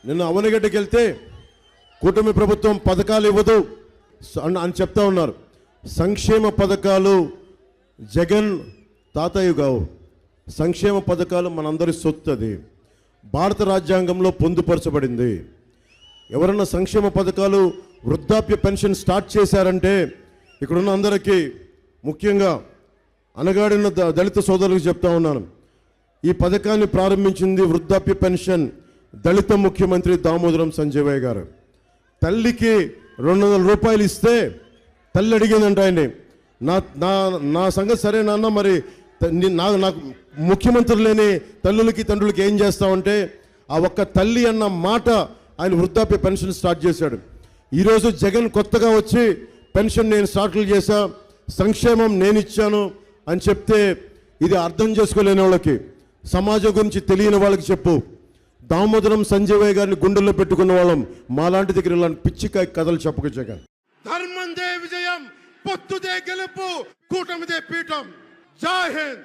నిన్న అవనగడ్డకి వెళ్తే కూటమి ప్రభుత్వం పథకాలు ఇవ్వదు అని చెప్తా ఉన్నారు. సంక్షేమ పథకాలు జగన్ తాతయ్య కావు, సంక్షేమ పథకాలు మనందరి సొత్తు. అది భారత రాజ్యాంగంలో పొందుపరచబడింది. ఎవరన్నా సంక్షేమ పథకాలు వృద్ధాప్య పెన్షన్ స్టార్ట్ చేశారంటే ఇక్కడున్న అందరికీ, ముఖ్యంగా అనగాడిన దళిత సోదరులకు చెప్తా ఉన్నాను, ఈ పథకాన్ని ప్రారంభించింది వృద్ధాప్య పెన్షన్ దళిత ముఖ్యమంత్రి దామోదరం సంజయ్ గారు. తల్లికి 200 రూపాయలు ఇస్తే తల్లి అడిగిందంట ఆయన్ని, నా సంగతి సరే నాన్న, మరి నాకు ముఖ్యమంత్రి లేని తల్లులకి తండ్రులకి ఏం చేస్తామంటే ఆ ఒక్క తల్లి అన్న మాట ఆయన వృద్ధాప్య పెన్షన్ స్టార్ట్ చేశాడు. ఈరోజు జగన్ కొత్తగా వచ్చి పెన్షన్ నేను స్టార్ట్లు చేశా, సంక్షేమం నేను ఇచ్చాను అని చెప్తే ఇది అర్థం చేసుకోలేని వాళ్ళకి, సమాజం గురించి తెలియని వాళ్ళకి చెప్పు. దామోదరం సంజయ్ గారిని గుండెల్లో పెట్టుకున్న వాళ్ళం మాలాంటి దగ్గర ఇలాంటి పిచ్చికాయ కథలు చెప్పక జగన్. ధర్మందే విజయం, పొత్తుదే గెలుపు, కూటమిదే పీఠం. జై హింద్.